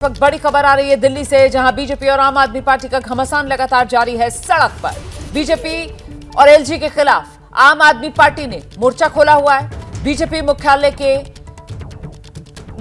वक्त बड़ी खबर आ रही है दिल्ली से, जहां बीजेपी और आम आदमी पार्टी का घमासान लगातार जारी है। सड़क पर बीजेपी और एलजी के खिलाफ आम आदमी पार्टी ने मोर्चा खोला हुआ है। बीजेपी मुख्यालय के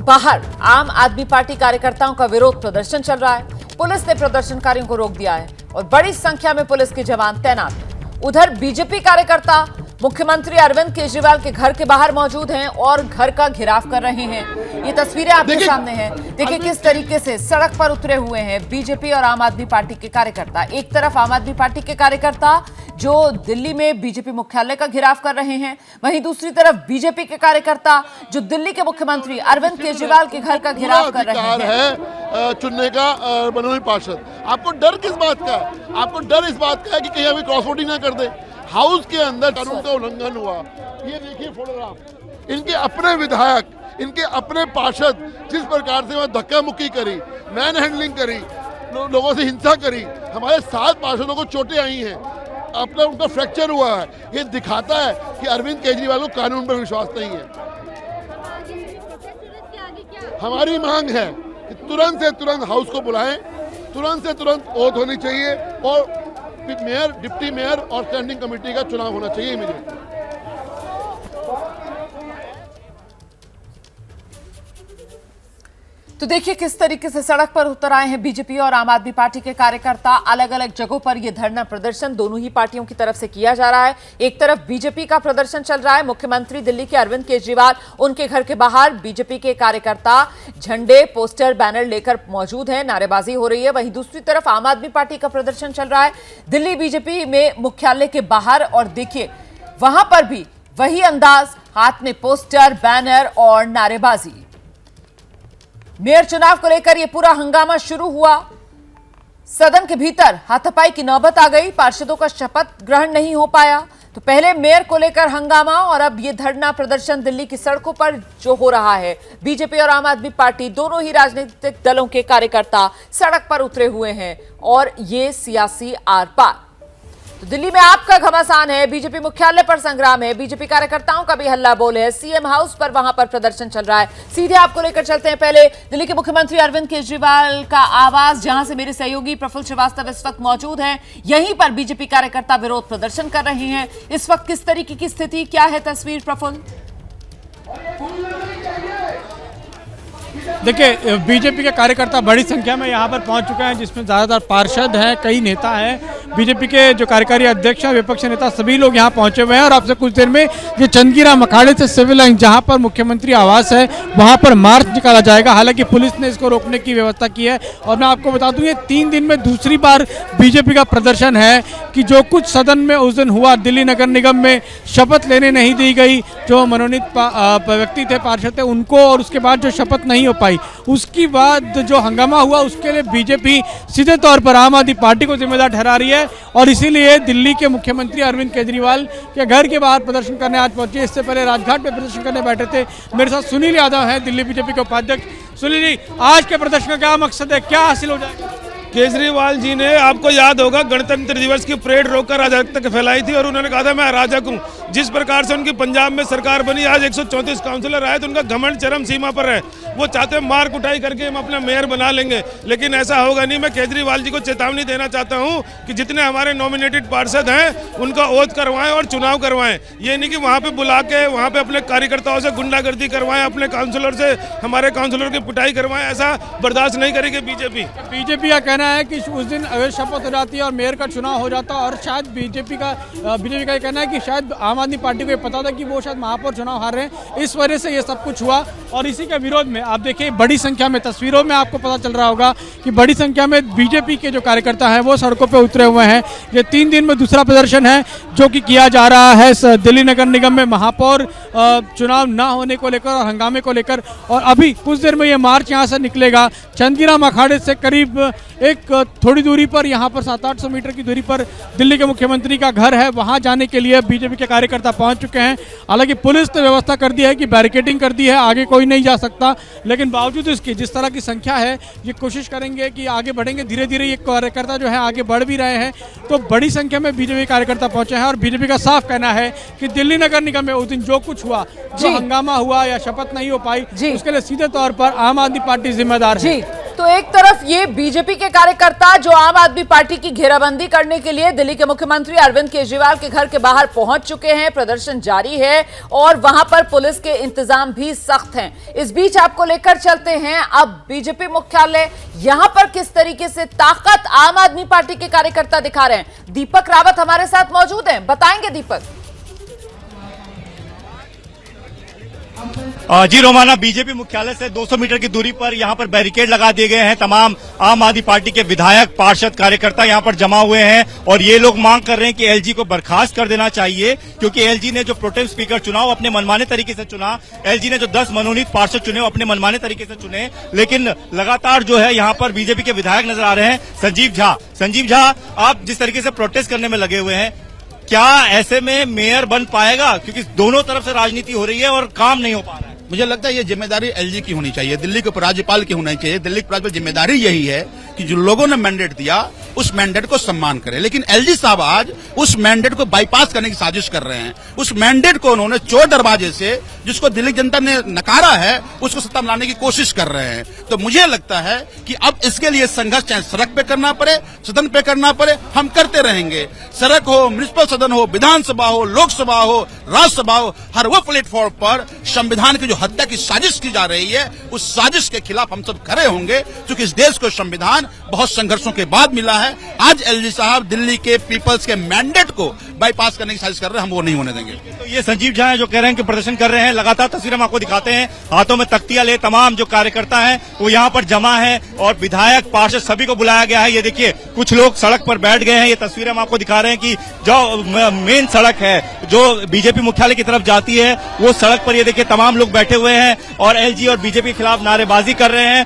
बाहर आम आदमी पार्टी कार्यकर्ताओं का विरोध प्रदर्शन चल रहा है। पुलिस ने प्रदर्शनकारियों को रोक दिया है और बड़ी संख्या में पुलिस के जवान तैनात हैं। उधर बीजेपी कार्यकर्ता मुख्यमंत्री अरविंद केजरीवाल के घर के बाहर मौजूद हैं और घर का घेराव कर रहे हैं। ये तस्वीरें आपके सामने हैं। देखिए किस तरीके से सड़क पर उतरे हुए हैं बीजेपी और आम आदमी पार्टी के कार्यकर्ता। एक तरफ आम आदमी पार्टी के कार्यकर्ता जो दिल्ली में बीजेपी मुख्यालय का घेराव कर रहे हैं, वहीं दूसरी तरफ बीजेपी के कार्यकर्ता जो दिल्ली के मुख्यमंत्री अरविंद केजरीवाल के घर का घेराव कर रहे हैं। चुनने का बनोनी पार्षद, आपको डर किस बात का है? आपको डर इस बात का है कि कहीं अभी क्रॉस वोटिंग ना कर दे। हाउस के अंदर कानून का उल्लंघन हुआ। ये देखिए फोटोग्राफ, इनके अपने विधायक, इनके अपने पार्षद जिस प्रकार से वहाँ धक्का मुक्की करी, मैन हैंडलिंग करी, लोगों से हिंसा करी, हमारे 7 पार्षदों को चोटें आई हैं, अपना उनका फ्रैक्चर हुआ है। ये दिखाता है कि अरविंद केजरीवाल को कानून पर विश्वास नहीं है। हमारी मांग है कि तुरंत से तुरंत हाउस को बुलाएं, तुरंत से तुरंत ओथ होनी चाहिए और मेयर, डिप्टी मेयर और स्टैंडिंग कमेटी का चुनाव होना चाहिए इमीडिएट। तो देखिए किस तरीके से सड़क पर उतर आए हैं बीजेपी और आम आदमी पार्टी के कार्यकर्ता। अलग अलग जगहों पर यह धरना प्रदर्शन दोनों ही पार्टियों की तरफ से किया जा रहा है। एक तरफ बीजेपी का प्रदर्शन चल रहा है, मुख्यमंत्री दिल्ली के अरविंद केजरीवाल उनके घर के बाहर बीजेपी के कार्यकर्ता झंडे, पोस्टर, बैनर लेकर मौजूद हैं, नारेबाजी हो रही है। वहीं दूसरी तरफ आम आदमी पार्टी का प्रदर्शन चल रहा है दिल्ली बीजेपी में मुख्यालय के बाहर, और देखिए वहां पर भी वही अंदाज, हाथ में पोस्टर, बैनर और नारेबाजी। मेयर चुनाव को लेकर यह पूरा हंगामा शुरू हुआ। सदन के भीतर हाथापाई की नौबत आ गई, पार्षदों का शपथ ग्रहण नहीं हो पाया। तो पहले मेयर को लेकर हंगामा और अब यह धरना प्रदर्शन दिल्ली की सड़कों पर जो हो रहा है। बीजेपी और आम आदमी पार्टी दोनों ही राजनीतिक दलों के कार्यकर्ता सड़क पर उतरे हुए हैं और ये सियासी आर पार। तो दिल्ली में आपका घमासान है, बीजेपी मुख्यालय पर संग्राम है, बीजेपी कार्यकर्ताओं का भी हल्ला बोल है। सीएम हाउस पर वहां पर प्रदर्शन चल रहा है। सीधे आपको लेकर चलते हैं पहले दिल्ली के मुख्यमंत्री अरविंद केजरीवाल का आवास, जहां से मेरे सहयोगी प्रफुल्ल श्रीवास्तव इस वक्त मौजूद हैं। यहीं पर बीजेपी कार्यकर्ता विरोध प्रदर्शन कर रहे हैं। इस वक्त किस तरीके की स्थिति, क्या है तस्वीर प्रफुल्ल? देखिए बीजेपी के कार्यकर्ता बड़ी संख्या में यहाँ पर पहुँच चुके हैं, जिसमें ज़्यादातर पार्षद हैं, कई नेता हैं। बीजेपी के जो कार्यकारी अध्यक्ष हैं, विपक्ष नेता, सभी लोग यहाँ पहुँचे हुए हैं। और अब से कुछ देर में ये चंदगीराम अखाड़े से सिविल लाइन, जहाँ पर मुख्यमंत्री आवास है, वहाँ पर मार्च निकाला जाएगा। हालांकि पुलिस ने इसको रोकने की व्यवस्था की है। और मैं आपको बता दूँ, ये 3 दिन में दूसरी बार बीजेपी का प्रदर्शन है कि जो कुछ सदन में उस दिन हुआ, दिल्ली नगर निगम में शपथ लेने नहीं दी गई, जो मनोनीत व्यक्ति थे, पार्षद थे, उनको, और उसके बाद जो शपथ नहीं हो पाई, उसके बाद जो हंगामा हुआ, उसके लिए बीजेपी सीधे तौर पर आम आदमी पार्टी को जिम्मेदार ठहरा रही है। और इसीलिए दिल्ली के मुख्यमंत्री अरविंद केजरीवाल के घर के बाहर प्रदर्शन करने आज पहुंचे। इससे पहले राजघाट पे प्रदर्शन करने बैठे थे। मेरे साथ सुनील यादव हैं, दिल्ली बीजेपी के उपाध्यक्ष। सुनील जी, आज के प्रदर्शन का क्या मकसद है, क्या हासिल हो जाएगा? केजरीवाल जी ने, आपको याद होगा, गणतंत्र दिवस की परेड रोककर अराजकता तक फैलाई थी और उन्होंने कहा था मैं अराजक हूं। जिस प्रकार से उनकी पंजाब में सरकार बनी, आज 134 काउंसिलर आए, तो उनका घमंड चरम सीमा पर है। वो चाहते हैं मार कुटाई करके हम अपना मेयर बना लेंगे, लेकिन ऐसा होगा नहीं। मैं केजरीवाल जी को चेतावनी देना चाहता हूं कि जितने हमारे नॉमिनेटेड पार्षद हैं उनका ओथ करवाएं और चुनाव करवाएं। ये नहीं कि वहाँ पे बुला के वहाँ पे अपने कार्यकर्ताओं से गुंडागर्दी करवाएं, अपने काउंसिलर से, हमारे काउंसिलर की पिटाई करवाएं। ऐसा बर्दाश्त नहीं करेगी बीजेपी। बीजेपी का कहना है कि उस दिन अगर शपथ हो जाती है और मेयर का चुनाव हो जाता, और शायद बीजेपी का ये कहना है कि शायद आम आदमी पार्टी को ये पता था कि वो शायद महापौर चुनाव हार रहे हैं, इस वजह से ये सब कुछ हुआ। और इसी के विरोध में आप देखिए बड़ी संख्या में, तस्वीरों में आपको पता चल रहा होगा कि बड़ी संख्या में बीजेपी के जो कार्यकर्ता हैं वो सड़कों पे उतरे हुए हैं। ये 3 दिन में दूसरा प्रदर्शन है जो कि किया जा रहा है दिल्ली नगर निगम में महापौर चुनाव न होने को लेकर और हंगामे को लेकर। और अभी कुछ देर में ये मार्च यहाँ से निकलेगा। चंदगीराम अखाड़े से करीब एक थोड़ी दूरी पर, यहाँ पर 700-800 मीटर की दूरी पर दिल्ली के मुख्यमंत्री का घर है। वहाँ जाने के लिए बीजेपी के कार्यकर्ता पहुँच चुके हैं। हालांकि पुलिस ने व्यवस्था कर दी है कि बैरिकेडिंग कर दी है, आगे कोई नहीं जा सकता। लेकिन बावजूद इसके जिस तरह की संख्या है, ये कोशिश करेंगे कि आगे बढ़ेंगे। धीरे धीरे ये कार्यकर्ता जो है आगे बढ़ भी रहे हैं। तो बड़ी संख्या में बीजेपी कार्यकर्ता पहुंचे हैं और बीजेपी का साफ कहना है कि दिल्ली नगर निगम में उस दिन जो कुछ हुआ, जो हंगामा हुआ या शपथ नहीं हो पाई, उसके लिए सीधे तौर पर आम आदमी पार्टी जिम्मेदार है। तो एक तरफ ये बीजेपी के कार्यकर्ता जो आम आदमी पार्टी की घेराबंदी करने के लिए दिल्ली के मुख्यमंत्री अरविंद केजरीवाल के घर के बाहर पहुंच चुके हैं, प्रदर्शन जारी है और वहां पर पुलिस के इंतजाम भी सख्त हैं। इस बीच आपको लेकर चलते हैं अब बीजेपी मुख्यालय, यहां पर किस तरीके से ताकत आम आदमी पार्टी के कार्यकर्ता दिखा रहे हैं। दीपक रावत हमारे साथ मौजूद हैं, बताएंगे दीपक। जी रोमाना, बीजेपी मुख्यालय से 200 मीटर की दूरी पर यहां पर बैरिकेड लगा दिए गए हैं। तमाम आम आदमी पार्टी के विधायक, पार्षद, कार्यकर्ता यहां पर जमा हुए हैं और ये लोग मांग कर रहे हैं कि एलजी को बर्खास्त कर देना चाहिए, क्योंकि एलजी ने जो प्रोटेम स्पीकर चुना वो अपने मनमाने तरीके से चुना। एलजी ने जो 10 मनोनीत पार्षद चुने वो अपने मनमाने तरीके से चुने, लेकिन लगातार जो है यहाँ पर बीजेपी के विधायक नजर आ रहे हैं। संजीव झा, आप जिस तरीके से प्रोटेस्ट करने में लगे हुए हैं, क्या ऐसे में मेयर बन पाएगा? क्योंकि दोनों तरफ से राजनीति हो रही है और काम नहीं हो पा रहा है। मुझे लगता है ये जिम्मेदारी एलजी की होनी चाहिए, दिल्ली के उपराज्यपाल की होनी चाहिए। दिल्ली के उपराज्यपाल की जिम्मेदारी यही है कि जो लोगों ने मैंडेट दिया उस मैंडेट को सम्मान करें, लेकिन एलजी साहब आज उस मैंडेट को बाईपास करने की साजिश कर रहे हैं। उस मैंडेट को उन्होंने चोर दरवाजे से, जिसको दिल्ली जनता ने नकारा है, उसको सत्ता में लाने की कोशिश कर रहे हैं। तो मुझे लगता है कि अब इसके लिए संघर्ष चाहे सड़क पे करना पड़े, सदन पे करना पड़े, हम करते रहेंगे। सड़क हो, म्युनिसिपल सदन हो, विधानसभा हो, लोकसभा हो, राज्यसभा हो, हर वो प्लेटफॉर्म पर संविधान की जो हत्या की साजिश की जा रही है उस साजिश के खिलाफ हम सब खड़े होंगे, क्योंकि इस देश को संविधान बहुत संघर्षों के बाद मिला है। आज एलजी साहब दिल्ली के पीपल्स के मैंडेट को बाईपास करने की साजिश कर रहे हैं, हम वो नहीं होने देंगे। तो ये संजीव झा है जो कह रहे हैं कि प्रदर्शन कर रहे हैं। लगातार तस्वीरें हम आपको दिखाते हैं, हाथों में तख्तियां ले तमाम जो कार्यकर्ता हैं वो यहाँ पर जमा है और विधायक, पार्षद सभी को बुलाया गया है। ये देखिए कुछ लोग सड़क पर बैठ गए हैं। ये तस्वीरें हम आपको दिखा रहे हैं कि जो मेन सड़क है जो बीजेपी मुख्यालय की तरफ जाती है वो सड़क पर ये देखिए तमाम लोग बैठे हुए हैं और एलजी और बीजेपी के खिलाफ नारेबाजी कर रहे हैं।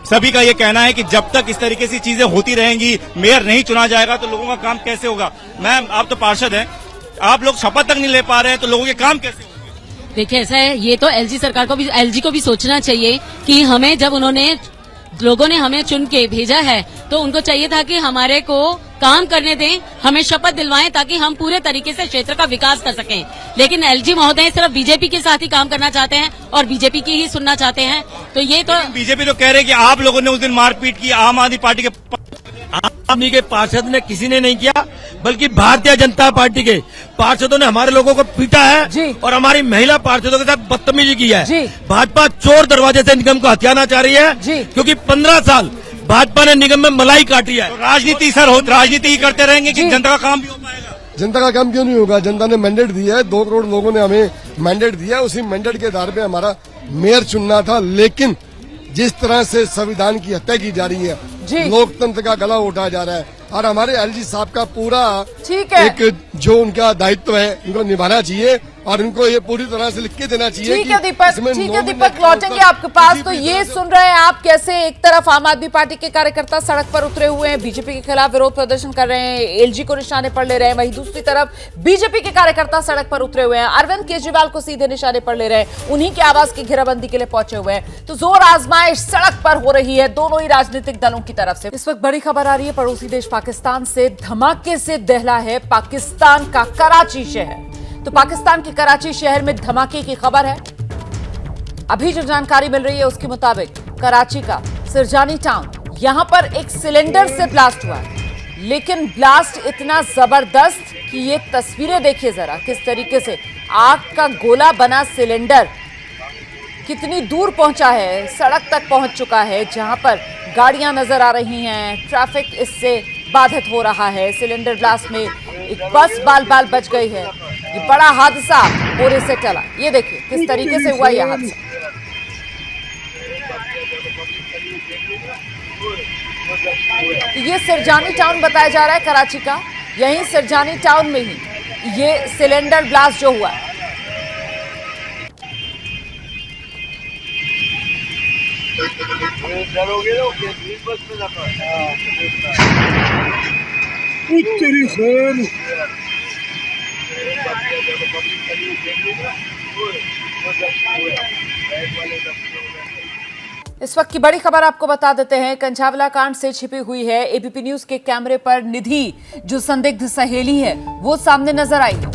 सभी का ये कहना है कि जब तक इस तरीके से चीजें होती रहेंगी, मेयर नहीं चुना जाएगा तो लोगों का काम कैसे होगा। मैम, आप तो पार्षद हैं, आप लोग शपथ तक नहीं ले पा रहे हैं तो लोगों के काम कैसे होंगे? देखिए ऐसा है, ये तो एलजी को भी सोचना चाहिए कि हमें जब लोगों ने हमें चुन के भेजा है तो उनको चाहिए था कि हमारे को काम करने दें, हमें शपथ दिलवाएं ताकि हम पूरे तरीके से क्षेत्र का विकास कर सकें। लेकिन एलजी महोदय सिर्फ बीजेपी के साथ ही काम करना चाहते हैं और बीजेपी की ही सुनना चाहते हैं। तो ये तो बीजेपी तो कह रहे हैं कि आप लोगों ने उस दिन मारपीट की आम आदमी पार्टी के पार्षद ने, किसी ने नहीं किया, बल्कि भारतीय जनता पार्टी के पार्षदों ने हमारे लोगों को पीटा है और हमारी महिला पार्षदों के साथ बदतमीजी की है। भाजपा चोर दरवाजे से निगम को हथियाना चाह रही है, क्योंकि 15 साल भाजपा ने निगम में मलाई काटी है। तो राजनीति राजनीति करते रहेंगे कि जनता का काम भी हो पाएगा? जनता का काम क्यों नहीं होगा? जनता ने मैंडेट दिया है, 2 करोड़ लोगों ने हमें मैंडेट दिया है, उसी मैंडेट के आधार पे हमारा मेयर चुनना था। लेकिन जिस तरह से संविधान की हत्या की जा रही है, लोकतंत्र का गला उठाया जा रहा है और हमारे एलजी साहब का पूरा एक जो उनका दायित्व है उनको निभाना चाहिए और इनको ये पूरी तरह से लिख के देना चाहिए। ठीक है दीपक, लौटेंगे आपके पास। तो ये सुन रहे हैं आप कैसे एक तरफ आम आदमी पार्टी के कार्यकर्ता सड़क पर उतरे हुए हैं, बीजेपी के खिलाफ विरोध प्रदर्शन कर रहे हैं, एलजी को निशाने पर ले रहे हैं, वहीं दूसरी तरफ बीजेपी के कार्यकर्ता सड़क पर उतरे हुए हैं, अरविंद केजरीवाल को सीधे निशाने पर ले रहे हैं, उन्हीं के आवास की घेराबंदी के लिए पहुंचे हुए हैं। तो जोर आजमाइश सड़क पर हो रही है दोनों ही राजनीतिक दलों की तरफ से। इस वक्त बड़ी खबर आ रही है पड़ोसी देश पाकिस्तान से। धमाके से दहला है पाकिस्तान का कराची शहर। तो पाकिस्तान के कराची शहर में धमाके की खबर है। अभी जो जानकारी मिल रही है उसके मुताबिक कराची का सिरजानी टाउन, यहां पर एक सिलेंडर से ब्लास्ट हुआ है, लेकिन ब्लास्ट इतना जबरदस्त कि ये तस्वीरें देखिए जरा, किस तरीके से आग का गोला बना सिलेंडर कितनी दूर पहुंचा है, सड़क तक पहुंच चुका है, जहां पर गाड़ियां नजर आ रही हैं, ट्रैफिक इससे बाधित हो रहा है। सिलेंडर ब्लास्ट में एक बस बाल बच गई है। ये बड़ा हादसा होने से टला। ये देखिए किस तरीके से हुआ यह हादसा। तो ये सिरजानी टाउन बताया जा रहा है कराची का, यहीं सिरजानी टाउन में ही ये सिलेंडर ब्लास्ट जो हुआ है। इस वक्त की बड़ी खबर आपको बता देते हैं, कंझावला कांड से छिपी हुई है। एबीपी न्यूज के कैमरे पर निधि जो संदिग्ध सहेली है वो सामने नजर आई है।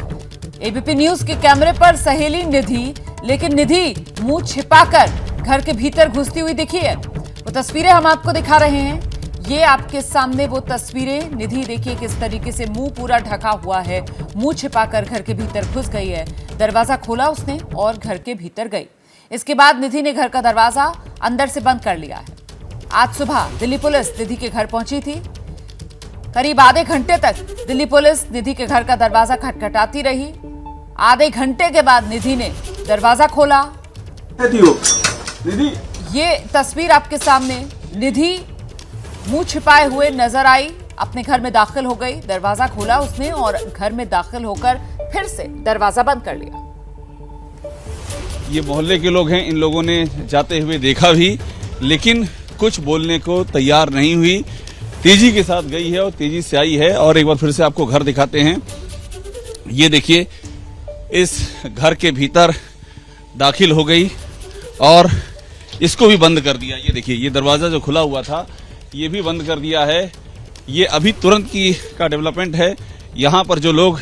एबीपी न्यूज के कैमरे पर सहेली निधि, लेकिन निधि मुंह छिपाकर घर के भीतर घुसती हुई दिखी है। वो तस्वीरें हम आपको दिखा रहे हैं। ये आपके सामने वो तस्वीरें। निधि देखिए किस तरीके से मुंह पूरा ढका हुआ है, मुंह छिपाकर घर के भीतर घुस गई है। दरवाजा खोला उसने और घर के भीतर गई। इसके बाद निधि ने घर का दरवाजा अंदर से बंद कर लिया है। आज सुबह दिल्ली पुलिस निधि के घर पहुंची थी। करीब आधे घंटे तक दिल्ली पुलिस निधि के घर का दरवाजा खटखटाती रही। आधे घंटे के बाद निधि ने दरवाजा खोला। ये तस्वीर आपके सामने। निधि मुंह छिपाए हुए नजर आई, अपने घर में दाखिल हो गई। दरवाजा खोला उसने और घर में दाखिल होकर फिर से दरवाजा बंद कर लिया। ये मोहल्ले के लोग हैं, इन लोगों ने जाते हुए देखा भी, लेकिन कुछ बोलने को तैयार नहीं हुई। तेजी के साथ गई है और तेजी से आई है। और एक बार फिर से आपको घर दिखाते हैं। ये देखिए, इस घर के भीतर दाखिल हो गई और इसको भी बंद कर दिया। ये देखिए, ये दरवाजा जो खुला हुआ था ये भी बंद कर दिया है। ये अभी तुरंत की का डेवलपमेंट है। यहाँ पर जो लोग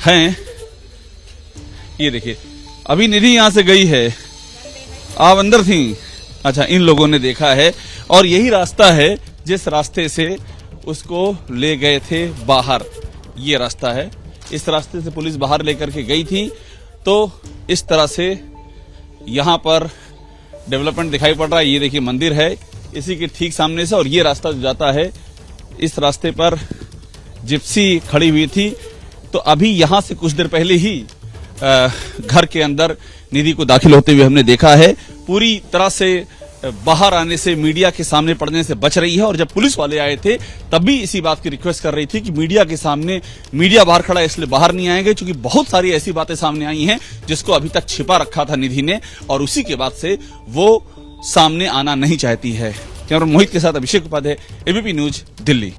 हैं, ये देखिए, अभी निधि यहाँ से गई है, आप अंदर थी। अच्छा, इन लोगों ने देखा है और यही रास्ता है जिस रास्ते से उसको ले गए थे बाहर। ये रास्ता है, इस रास्ते से पुलिस बाहर लेकर के गई थी। तो इस तरह से यहाँ पर डेवलपमेंट दिखाई पड़ रहा है। ये देखिए मंदिर है इसी के ठीक सामने से, और ये रास्ता जो जाता है, इस रास्ते पर जिप्सी खड़ी हुई थी। तो अभी यहाँ से कुछ देर पहले ही घर के अंदर निधि को दाखिल होते हुए हमने देखा है। पूरी तरह से बाहर आने से, मीडिया के सामने पड़ने से बच रही है। और जब पुलिस वाले आए थे तब भी इसी बात की रिक्वेस्ट कर रही थी कि मीडिया के सामने, मीडिया बाहर खड़ा है इसलिए बाहर नहीं आएंगे, क्योंकि बहुत सारी ऐसी बातें सामने आई हैं जिसको अभी तक छिपा रखा था निधि ने, और उसी के बाद से वो सामने आना नहीं चाहती है। कैमरा मोहित के साथ अभिषेक उपाध्याय, एबीपी न्यूज, दिल्ली।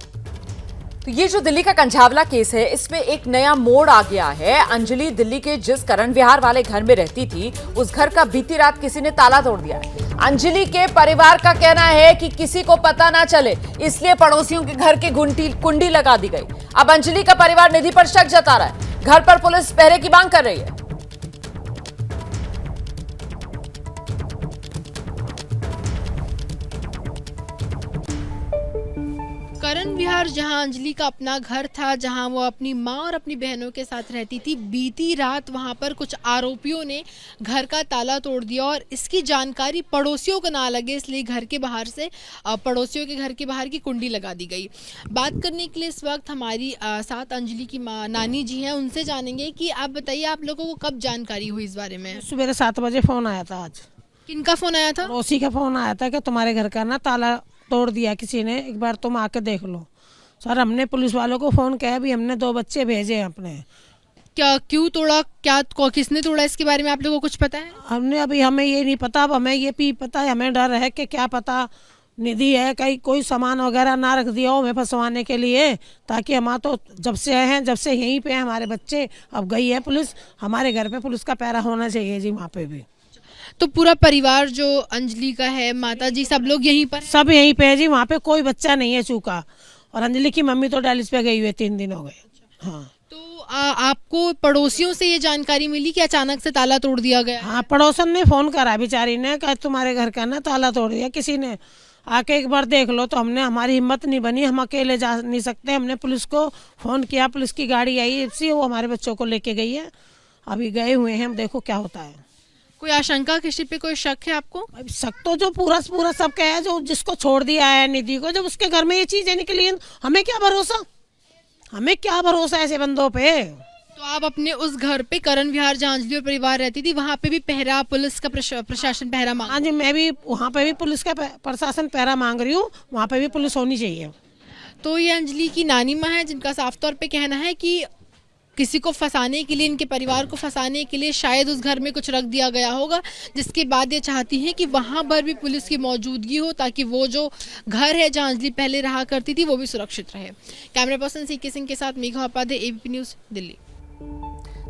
तो ये जो दिल्ली का कंझावला केस है, इसमें एक नया मोड़ आ गया है। अंजलि दिल्ली के जिस करण विहार वाले घर में रहती थी, उस घर का बीती रात किसी ने ताला तोड़ दिया है। अंजलि के परिवार का कहना है कि किसी को पता ना चले, इसलिए पड़ोसियों के घर की कुंडी लगा दी गई। अब अंजलि का परिवार निधि पर शक जता रहा है। घर पर पुलिस पहरे की मांग कर रही है। करण विहार जहां अंजलि का अपना घर था, जहां वो अपनी माँ और अपनी बहनों के साथ रहती थी, बीती रात वहां पर कुछ आरोपियों ने घर का ताला तोड़ दिया और इसकी जानकारी पड़ोसियों को ना लगे, इसलिए घर के बाहर से पड़ोसियों के घर के बाहर की कुंडी लगा दी गई। बात करने के लिए इस वक्त हमारी साथ अंजलि की नानी जी हैं, उनसे जानेंगे कि आप बताइए, आप लोगों को कब जानकारी हुई इस बारे में? सुबह 7 बजे फोन आया था। आज किनका फोन आया था? पड़ोसी का फोन आया था कि तुम्हारे घर का ना ताला तोड़ दिया किसी ने, एक बार तुम आके देख लो। सर, हमने पुलिस वालों को फोन किया, भी हमने 2 बच्चे भेजे हैं अपने। क्या, क्यों तोड़ा, क्या, किसने तोड़ा, इसके बारे में आप लोगों को कुछ पता है? हमने अभी, हमें ये नहीं पता। अब हमें ये भी पता है, हमें डर है कि क्या पता निधि है कहीं कोई सामान वगैरह ना रख दिया हो हमें फंसवाने के लिए, ताकि हम तो जब से आए हैं, जब से यहीं पे हैं हमारे बच्चे, अब गई है पुलिस। हमारे घर पे पुलिस का पहरा होना चाहिए जी, वहाँ पे भी। तो पूरा परिवार जो अंजलि का है, माता जी सब लोग यहीं पर? सब यहीं पे है जी, वहाँ पे कोई बच्चा नहीं है चूका। और अंजलि की मम्मी तो डायलिसिस पे गई हुई है, 3 दिन हो गए। हाँ, तो आपको पड़ोसियों से ये जानकारी मिली कि अचानक से ताला तोड़ दिया गया? हाँ, पड़ोसन ने फोन करा बेचारी ने, कहा तुम्हारे घर का ना ताला तोड़ दिया किसी ने, आके एक बार देख लो। तो हमने, हमारी हिम्मत नहीं बनी, हम अकेले जा नहीं सकते। हमने पुलिस को फोन किया, पुलिस की गाड़ी आई, वो हमारे बच्चों को लेके गई है। अभी गए हुए हैं, हम देखो क्या होता है। कोई आशंका, किसी पे कोई शक है आपको? शक तो जो पूरा सब क्या है, जो जिसको छोड़ दिया है निधि को, जब उसके घर में ये चीजें निकली, हमें क्या भरोसा ऐसे बंदों पे। तो आप अपने उस घर पे, करण विहार जहाँ अंजलि और परिवार रहती थी, वहाँ पे भी पहरा, पुलिस का प्रशासन पहरा मांग? हाँ जी, मैं भी वहाँ पे भी पुलिस का प्रशासन पहरा मांग रही हूँ, वहाँ पे भी पुलिस होनी चाहिए। तो ये अंजलि की नानी माँ है, जिनका साफ तौर पे कहना है कि किसी को फंसाने के लिए, इनके परिवार को फंसाने के लिए शायद उस घर में कुछ रख दिया गया होगा, जिसके बाद ये चाहती हैं कि वहाँ पर भी पुलिस की मौजूदगी हो, ताकि वो जो घर है जहाँ अंजलि पहले रहा करती थी वो भी सुरक्षित रहे। कैमरा पर्सन सीके सिंह के साथ मेघा उपाध्याय, एबीपी न्यूज़, दिल्ली।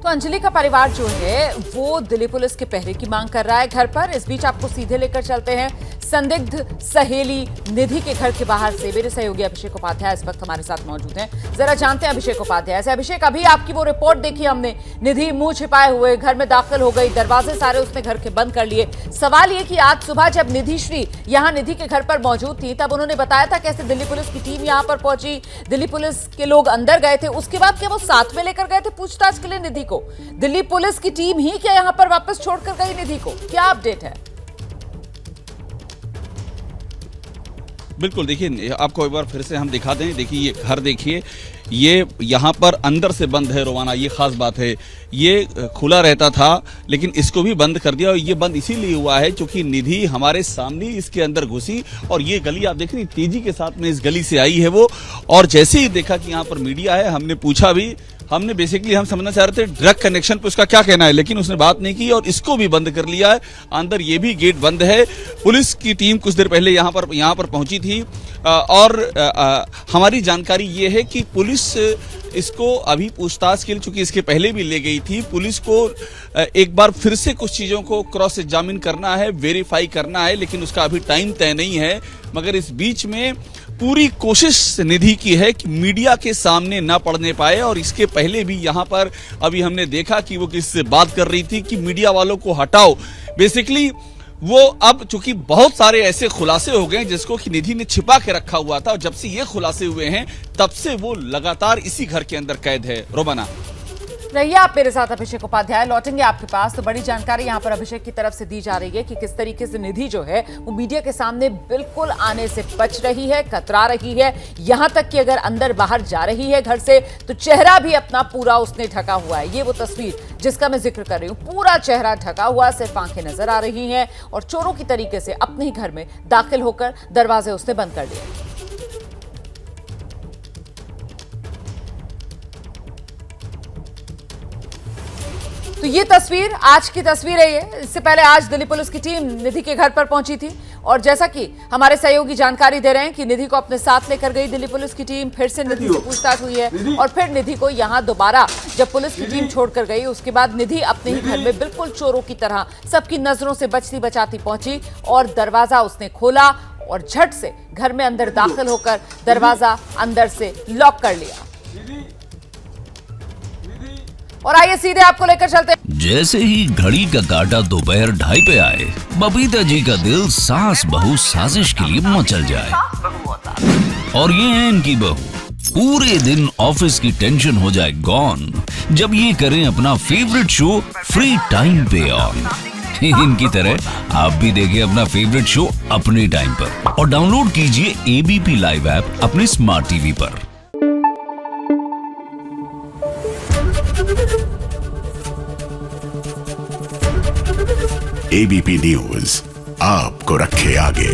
तो अंजलि का परिवार जो है वो दिल्ली पुलिस के पहरे की मांग कर रहा है घर पर। इस बीच आपको सीधे लेकर चलते हैं संदिग्ध सहेली निधि के घर के बाहर से। मेरे सहयोगी अभिषेक उपाध्याय इस वक्त हमारे साथ मौजूद हैं। जरा जानते हैं अभिषेक उपाध्याय से। अभिषेक, अभी आपकी वो रिपोर्ट देखी हमने, निधि मुंह छिपाए हुए घर में दाखिल हो गई, दरवाजे सारे उसने घर के बंद कर लिए। सवाल ये कि आज सुबह जब निधि श्री यहाँ निधि के घर पर मौजूद थी तब उन्होंने बताया था कैसे दिल्ली पुलिस की टीम यहाँ पर पहुंची, दिल्ली पुलिस के लोग अंदर गए थे, उसके बाद क्या वो साथ में लेकर गए थे पूछताछ के लिए निधि को? दिल्ली पुलिस की टीम ही क्या यहाँ पर वापस छोड़कर गई निधि को? क्या अपडेट है? बिल्कुल, देखिए आपको एक बार फिर से हम दिखा दें। देखिए ये घर देखिए, ये यहाँ पर अंदर से बंद है रोवाना, ये खास बात है। ये खुला रहता था लेकिन इसको भी बंद कर दिया, और ये बंद इसीलिए हुआ है क्योंकि निधि हमारे सामने इसके अंदर घुसी। और ये गली आप देख रही, तेजी के साथ में इस गली से आई है वो। और जैसे ही देखा कि यहाँ पर मीडिया है, हमने पूछा भी, हमने बेसिकली हम समझना चाह रहे थे ड्रग कनेक्शन पे उसका क्या कहना है, लेकिन उसने बात नहीं की और इसको भी बंद कर लिया है। अंदर ये भी गेट बंद है। पुलिस की टीम कुछ देर पहले यहाँ पर पहुंची थी और हमारी जानकारी ये है कि पुलिस इसको अभी पूछताछ के लिए, चूंकि इसके पहले भी ले गई थी, पुलिस को एक बार फिर से कुछ चीजों को क्रॉस एग्जामिन करना है, वेरीफाई करना है, लेकिन उसका अभी टाइम तय नहीं है। मगर इस बीच में पूरी कोशिश निधि की है कि मीडिया के सामने ना पड़ने पाए। और इसके पहले भी यहाँ पर अभी हमने देखा कि वो किससे बात कर रही थी कि मीडिया वालों को हटाओ। बेसिकली वो अब चूंकि बहुत सारे ऐसे खुलासे हो गए जिसको कि निधि ने छिपा के रखा हुआ था, और जब से ये खुलासे हुए हैं तब से वो लगातार इसी घर के अंदर कैद है। रोमाना, रहिए आप मेरे साथ अभिषेक उपाध्याय, लौटेंगे आपके पास। तो बड़ी जानकारी यहाँ पर अभिषेक की तरफ से दी जा रही है कि किस तरीके से निधि जो है वो मीडिया के सामने बिल्कुल आने से बच रही है, कतरा रही है। यहाँ तक कि अगर अंदर बाहर जा रही है घर से तो चेहरा भी अपना पूरा उसने ढका हुआ है। ये वो तस्वीर जिसका मैं जिक्र कर रही हूँ, पूरा चेहरा ढका हुआ, सिर्फ आंखें नजर आ रही हैं और चोरों की तरीके से अपने ही घर में दाखिल होकर दरवाजे उसने बंद कर दिए। तो ये तस्वीर आज की तस्वीर है। ये इससे पहले आज दिल्ली पुलिस की टीम निधि के घर पर पहुंची थी और जैसा कि हमारे सहयोगी जानकारी दे रहे हैं कि निधि को अपने साथ लेकर गई दिल्ली पुलिस की टीम। फिर से निधि से पूछताछ हुई है और फिर निधि को यहां दोबारा जब पुलिस की टीम छोड़कर गई उसके बाद निधि अपने ही घर में बिल्कुल चोरों की तरह सबकी नजरों से बचती बचाती पहुंची और दरवाजा उसने खोला और झट से घर में अंदर दाखिल होकर दरवाजा अंदर से लॉक कर लिया। और आइए सीधे आपको लेकर चलते हैं। जैसे ही घड़ी का काटा दोपहर 2:30 पे आए, बबीता जी का दिल सास बहू साजिश के लिए मचल जाए। और ये है इनकी बहू, पूरे दिन ऑफिस की टेंशन हो जाए गॉन जब ये करें अपना फेवरेट शो फ्री टाइम पे ऑन। इनकी तरह आप भी देखिए अपना फेवरेट शो अपने टाइम पर और डाउनलोड कीजिए ABP लाइव ऐप अपने स्मार्ट टीवी पर। ABP न्यूज आपको रखे आगे।